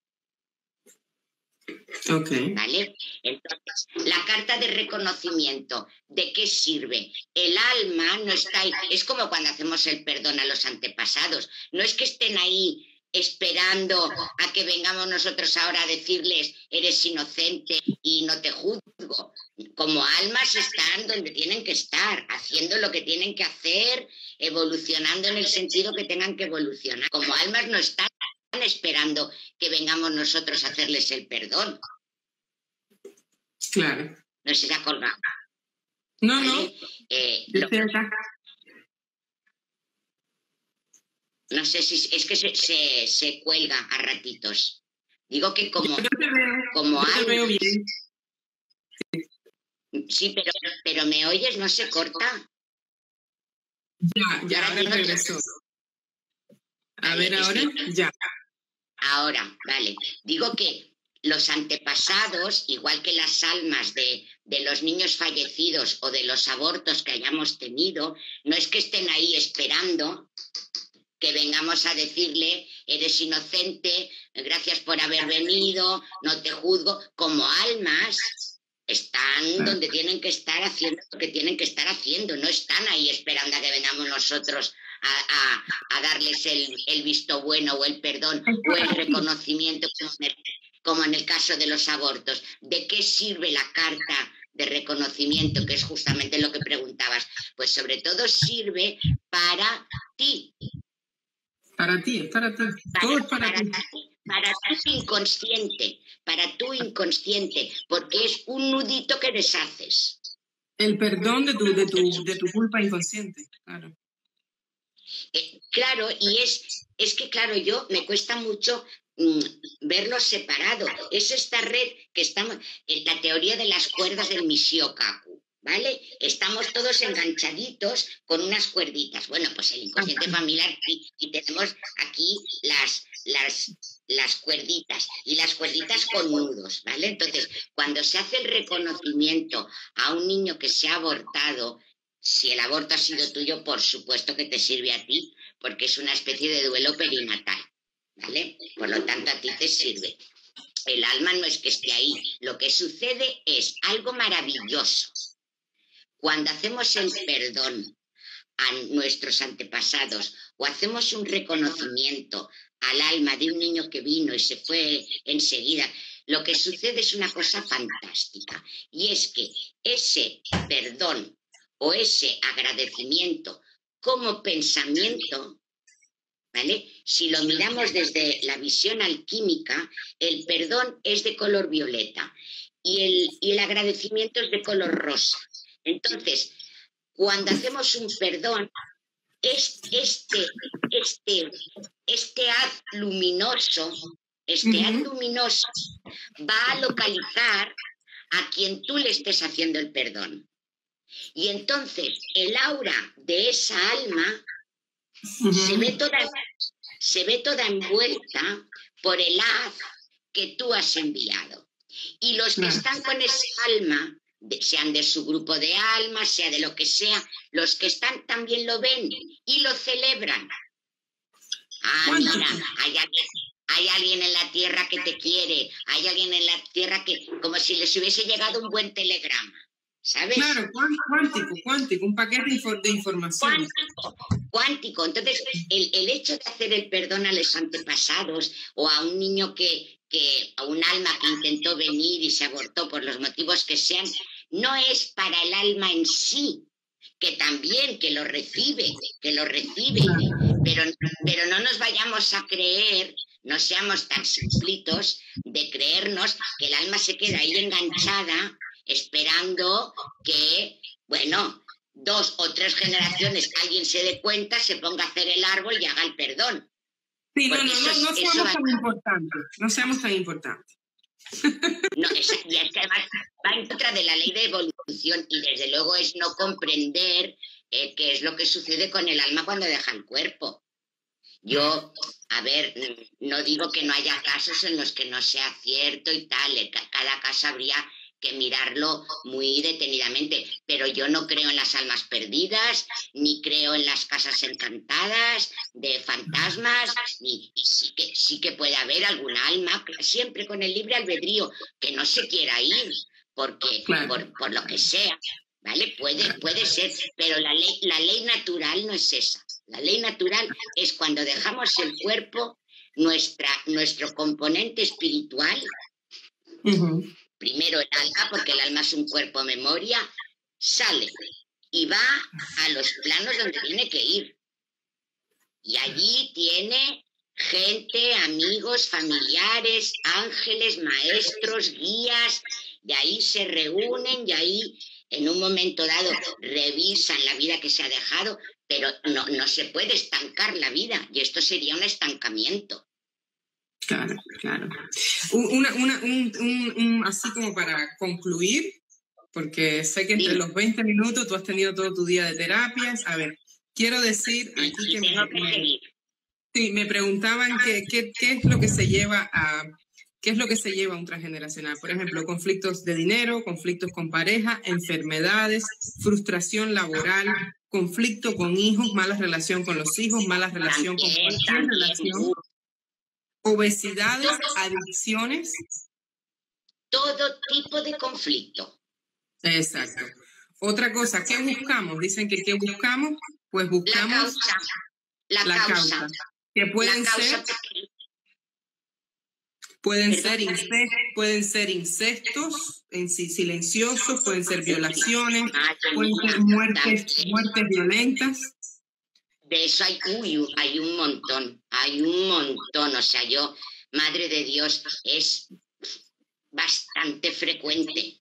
Okay. ¿Vale? Entonces, la carta de reconocimiento, ¿de qué sirve? El alma no está ahí, es como cuando hacemos el perdón a los antepasados, no es que estén ahí esperando a que vengamos nosotros ahora a decirles eres inocente y no te juzgo. Como almas están donde tienen que estar, haciendo lo que tienen que hacer, evolucionando en el sentido que tengan que evolucionar. Como almas no están esperando que vengamos nosotros a hacerles el perdón. Claro. No se ha colgado. No, ¿vale? no. No sé si es que se cuelga a ratitos. Digo que como te veo bien. Sí, pero ¿me oyes? ¿No se corta? Ya, ahora regresó. A ver, ahora, ya. Ahora, vale. Digo que los antepasados, igual que las almas de los niños fallecidos o de los abortos que hayamos tenido, no es que estén ahí esperando que vengamos a decirle, eres inocente, gracias por haber venido, no te juzgo. Como almas están donde tienen que estar haciendo lo que tienen que estar haciendo, no están ahí esperando a que vengamos nosotros a darles el visto bueno o el perdón o el reconocimiento, como en el caso de los abortos. ¿De qué sirve la carta de reconocimiento, que es justamente lo que preguntabas? Pues sobre todo sirve para ti. Para ti. Todo es para ti. Para tu inconsciente, porque es un nudito que deshaces. El perdón de tu culpa inconsciente, claro. Claro, y es que, claro, me cuesta mucho verlo separado. Es esta red que estamos, en la teoría de las cuerdas del Mishiokaku, ¿vale? Estamos todos enganchaditos con unas cuerditas. Bueno, pues el inconsciente familiar, y tenemos aquí las cuerditas, y las cuerditas con nudos, ¿vale? Entonces, cuando se hace el reconocimiento a un niño que se ha abortado, si el aborto ha sido tuyo, por supuesto que te sirve a ti, porque es una especie de duelo perinatal, ¿vale? Por lo tanto, a ti te sirve. El alma no es que esté ahí. Lo que sucede es algo maravilloso. Cuando hacemos el perdón a nuestros antepasados o hacemos un reconocimiento al alma de un niño que vino y se fue enseguida, lo que sucede es una cosa fantástica, y es que ese perdón o ese agradecimiento como pensamiento, ¿vale? Si lo miramos desde la visión alquímica, el perdón es de color violeta y el agradecimiento es de color rosa. Entonces, cuando hacemos un perdón, este haz luminoso va a localizar a quien tú le estés haciendo el perdón. Y entonces el aura de esa alma se ve toda envuelta por el haz que tú has enviado. Y los que están con esa alma, sean de su grupo de almas, sea de lo que sea, los que están también lo ven y lo celebran. Mira, hay alguien en la tierra que te quiere, hay alguien en la tierra que, como si les hubiese llegado un buen telegrama, ¿sabes? Claro, cuántico, un paquete de información. Cuántico. Entonces, el hecho de hacer el perdón a los antepasados o a un niño a un alma que intentó venir y se abortó por los motivos que sean, no es para el alma en sí, que también, que lo recibe, pero no nos vayamos a creer, no seamos tan simplitos de creernos que el alma se queda ahí enganchada esperando que, bueno, 2 o 3 generaciones alguien se dé cuenta, se ponga a hacer el árbol y haga el perdón. Sí, no seamos tan importantes. No, y es que además va en contra de la ley de evolución, y desde luego es no comprender qué es lo que sucede con el alma cuando deja el cuerpo. Yo, a ver, no digo que no haya casos en los que no sea cierto y tal, cada caso habría que mirarlo muy detenidamente, pero yo no creo en las almas perdidas, ni creo en las casas encantadas de fantasmas, y sí que puede haber algún alma, siempre con el libre albedrío, que no se quiera ir, porque por lo que sea, ¿vale? Puede ser, pero la ley natural no es esa. La ley natural es cuando dejamos el cuerpo, nuestro componente espiritual, primero el alma, porque el alma es un cuerpo memoria, sale y va a los planos donde tiene que ir. Y allí tiene gente, amigos, familiares, ángeles, maestros, guías, y ahí se reúnen y ahí en un momento dado revisan la vida que se ha dejado, pero no se puede estancar la vida, y esto sería un estancamiento. Claro, claro. Así como para concluir, porque sé que entre los 20 minutos tú has tenido todo tu día de terapias. A ver, quiero decir aquí que me preguntaban qué es lo que se lleva a... ¿Qué es lo que se lleva a un transgeneracional? Por ejemplo, conflictos de dinero, conflictos con pareja, enfermedades, frustración laboral, conflicto con hijos, mala relación con los hijos, mala relación con cualquier relación, obesidades, adicciones. Todo tipo de conflicto. Exacto. Otra cosa, ¿qué buscamos? Dicen que ¿qué buscamos? Pues buscamos la causa. Que pueden ser... Pueden ser incestos silenciosos, pueden ser violaciones, pueden ser muertes violentas. De eso hay un montón. O sea, Madre de Dios, es bastante frecuente.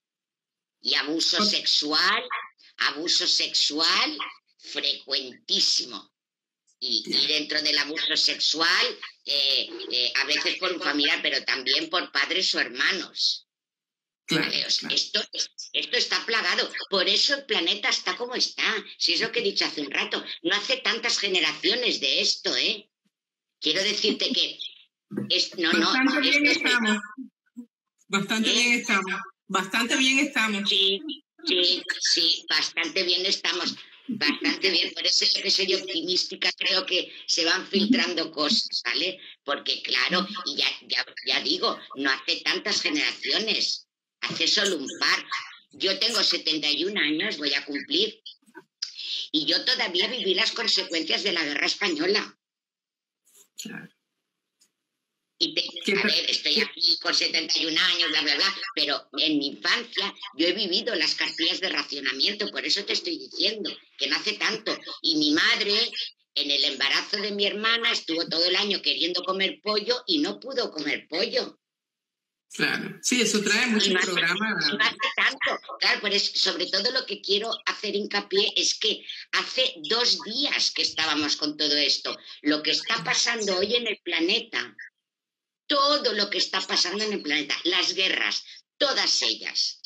Y abuso sexual, frecuentísimo. Y dentro del abuso sexual, a veces por un familiar, pero también por padres o hermanos. Claro, ¿vale? O sea, claro. Esto está plagado. Por eso el planeta está como está. Si es lo que he dicho hace un rato. No hace tantas generaciones de esto, ¿eh? Quiero decirte que... Bastante bien estamos. Bastante bien estamos. Sí, bastante bien estamos. Bastante bien, por eso yo que soy optimística, creo que se van filtrando cosas, ¿vale? Porque claro, y ya digo, no hace tantas generaciones, hace solo un par. Yo tengo 71 años, voy a cumplir, y yo todavía viví las consecuencias de la Guerra Española. Claro. A ver, estoy aquí con 71 años, bla, bla, bla, pero en mi infancia yo he vivido las cartillas de racionamiento, por eso te estoy diciendo que no hace tanto. Y mi madre, en el embarazo de mi hermana, estuvo todo el año queriendo comer pollo y no pudo comer pollo. Claro, sí, eso trae muchos programas. No hace tanto. Claro, por eso, sobre todo lo que quiero hacer hincapié es que hace 2 días que estábamos con todo esto. Lo que está pasando hoy en el planeta, todo lo que está pasando en el planeta, las guerras, todas ellas.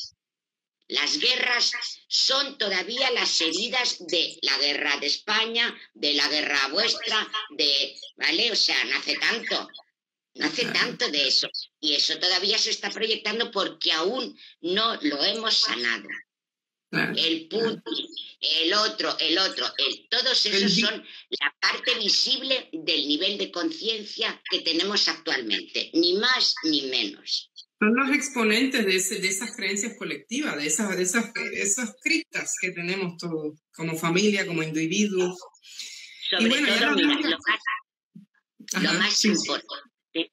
Las guerras son todavía las heridas de la guerra de España, de la guerra vuestra, ¿vale? O sea, no hace tanto de eso. Y eso todavía se está proyectando porque aún no lo hemos sanado. El Putin, el otro, todos esos son la parte visible del nivel de conciencia que tenemos actualmente, ni más ni menos. Son los exponentes de esas creencias colectivas, de esas criptas que tenemos todos, como familia, como individuos. Sobre todo, mira, lo más importante,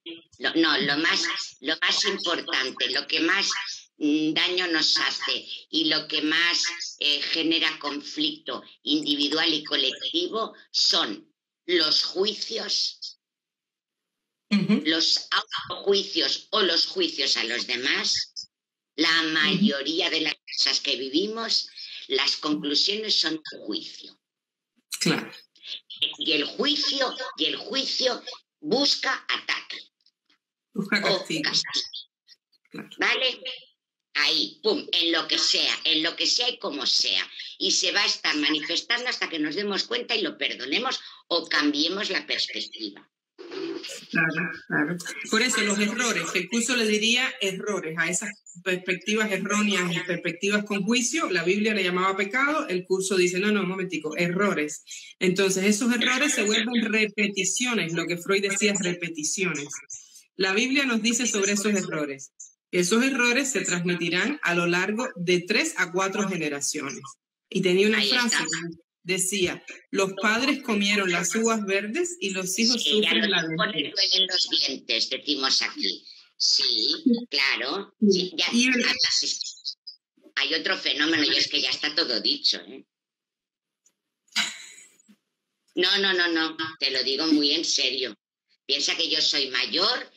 lo más importante, lo que más daño nos hace y lo que más genera conflicto individual y colectivo son los juicios, los autojuicios o los juicios a los demás. La mayoría de las cosas que vivimos, las conclusiones son juicio. Claro. Y el juicio busca ataque. Busca castigo. Claro. ¿Vale? Ahí, pum, en lo que sea y como sea. Y se va a estar manifestando hasta que nos demos cuenta y lo perdonemos o cambiemos la perspectiva. Claro. Por eso los errores, el curso le diría errores a esas perspectivas erróneas y perspectivas con juicio. La Biblia le llamaba pecado, el curso dice, no, un momentico, errores. Entonces esos errores se vuelven repeticiones, lo que Freud decía, repeticiones. La Biblia nos dice sobre esos errores. Esos errores se transmitirán a lo largo de 3 a 4 generaciones. Y tenía una frase decía, los padres comieron las uvas verdes y los hijos Sí, ya sufren la los ponen vejez. en los dientes, decimos aquí. Sí, claro. Sí, ya, Y el- además, hay otro fenómeno y es que ya está todo dicho, ¿eh? No, te lo digo muy en serio. Piensa que yo soy mayor,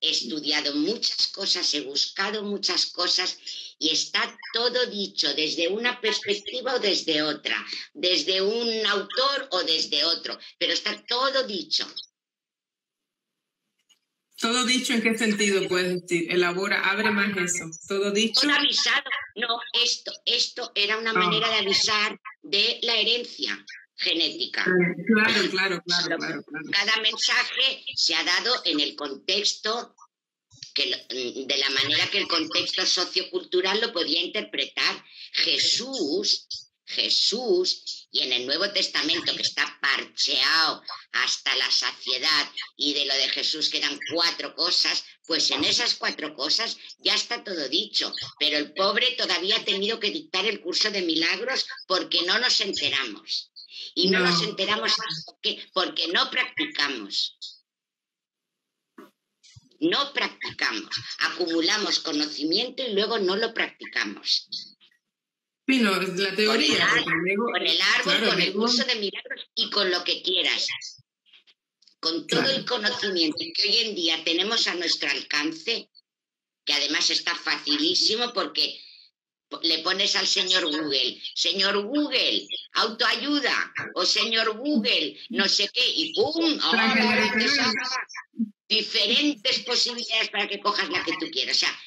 he estudiado muchas cosas, he buscado muchas cosas y está todo dicho desde una perspectiva o desde otra, desde un autor o desde otro, pero está todo dicho. todo dicho, ¿en qué sentido puedes decir? Elabora, abre más eso. Todo dicho. Todo avisado. No, esto era una manera de avisar de la herencia genética. Claro. Cada mensaje se ha dado en el contexto, de la manera que el contexto sociocultural lo podía interpretar. Jesús, y en el Nuevo Testamento, que está parcheado hasta la saciedad, y de lo de Jesús que eran 4 cosas, pues en esas 4 cosas ya está todo dicho, pero el pobre todavía ha tenido que dictar el curso de milagros porque no nos enteramos. Y no nos enteramos porque no practicamos. No practicamos, acumulamos conocimiento y luego no lo practicamos. Sí, no, la teoría. Con el árbol, con el curso de milagros y con lo que quieras. Con todo el conocimiento que hoy en día tenemos a nuestro alcance, que además está facilísimo porque le pones al señor Google, autoayuda, o señor Google, no sé qué, y ¡pum! ¡Ahora te saca diferentes posibilidades para que cojas la que tú quieras! O sea,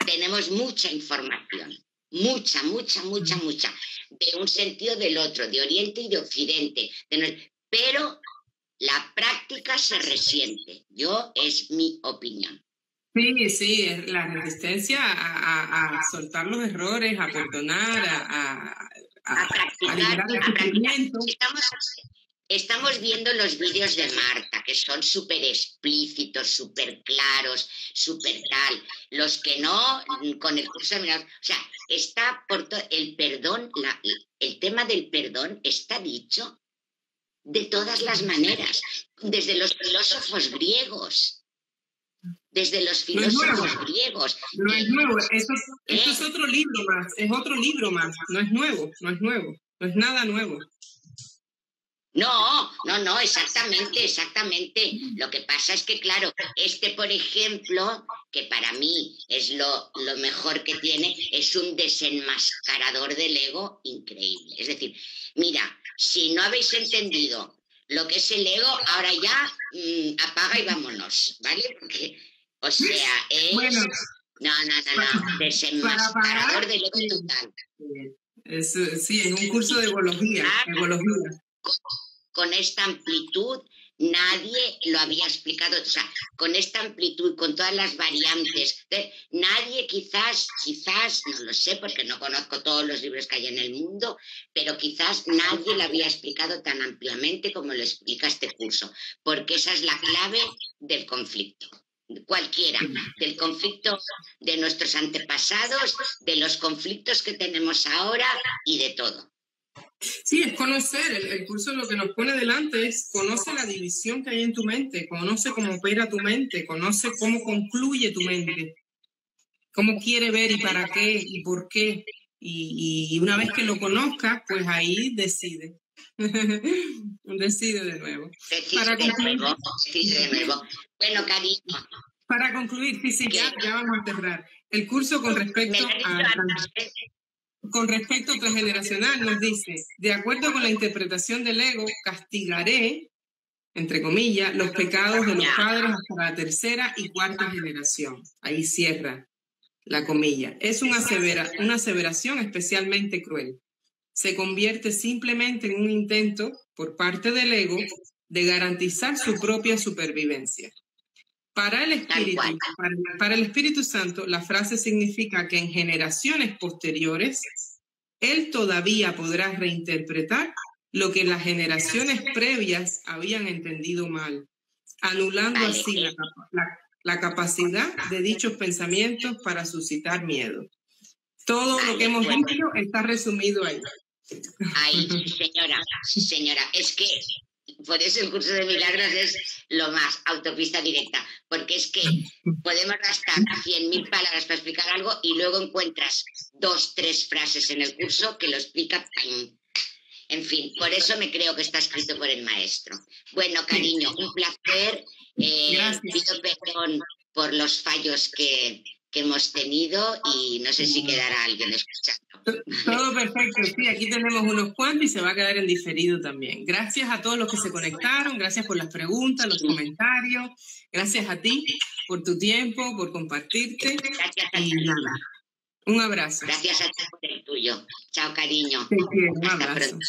tenemos mucha información, mucha, de un sentido del otro, de Oriente y de Occidente, pero la práctica se resiente. Es mi opinión. Sí, es la resistencia a soltar los errores, a perdonar, a practicar. Estamos viendo los vídeos de Marta, que son súper explícitos, súper claros, súper tal. Los que no, con el curso de milagros. O sea, está por todo el perdón, el tema del perdón está dicho de todas las maneras, desde los filósofos griegos. No es nuevo, esto es otro libro más, no es nuevo, no es nada nuevo. No, exactamente. Lo que pasa es que, claro, por ejemplo, que para mí es lo mejor que tiene, es un desenmascarador del ego increíble. Es decir, mira, si no habéis entendido lo que es el ego, ahora ya apaga y vámonos, ¿vale? Porque, o sea, es... Bueno, no, desenmascarador del ego total. Sí, es un curso de ecología. Con esta amplitud nadie lo había explicado, o sea, con esta amplitud, con todas las variantes, nadie quizás, no lo sé porque no conozco todos los libros que hay en el mundo, pero quizás nadie lo había explicado tan ampliamente como lo explica este curso, porque esa es la clave del conflicto. Cualquiera, del conflicto de nuestros antepasados, de los conflictos que tenemos ahora y de todo. Sí, es conocer, el curso lo que nos pone delante es conoce la división que hay en tu mente, conoce cómo opera tu mente, conoce cómo concluye tu mente, cómo quiere ver y para qué y por qué. Y una vez que lo conozcas, pues ahí decide. Decide de nuevo. Decide de nuevo. Bueno, cariño. Para concluir, sí, ya vamos a cerrar. El curso con respecto transgeneracional nos dice, de acuerdo con la interpretación del ego, castigaré, entre comillas, los pecados de los padres hasta la 3ª y 4ª generación. Ahí cierra la comilla. Es una aseveración especialmente cruel. Se convierte simplemente en un intento por parte del ego de garantizar su propia supervivencia. Para el Espíritu Santo, la frase significa que en generaciones posteriores, Él todavía podrá reinterpretar lo que las generaciones previas habían entendido mal, anulando así la capacidad de dichos pensamientos para suscitar miedo. Todo lo que hemos dicho está resumido ahí. Ay, sí, señora. Es que por eso el curso de milagros es lo más, autopista directa, porque es que podemos gastar 100.000 palabras para explicar algo y luego encuentras 2, 3 frases en el curso que lo explica. ¡Pam! En fin, por eso me creo que está escrito por el maestro. Bueno, cariño, un placer. Pido perdón por los fallos que hemos tenido y no sé si quedará alguien escuchando. Todo perfecto, sí, aquí tenemos unos cuantos y se va a quedar en diferido también. Gracias a todos los que se conectaron, gracias por las preguntas, los comentarios, gracias a ti por tu tiempo, por compartirte. Gracias a ti. Nada, un abrazo. Gracias a ti por el tuyo. Chao, cariño. Te quiero, un Hasta abrazo. pronto.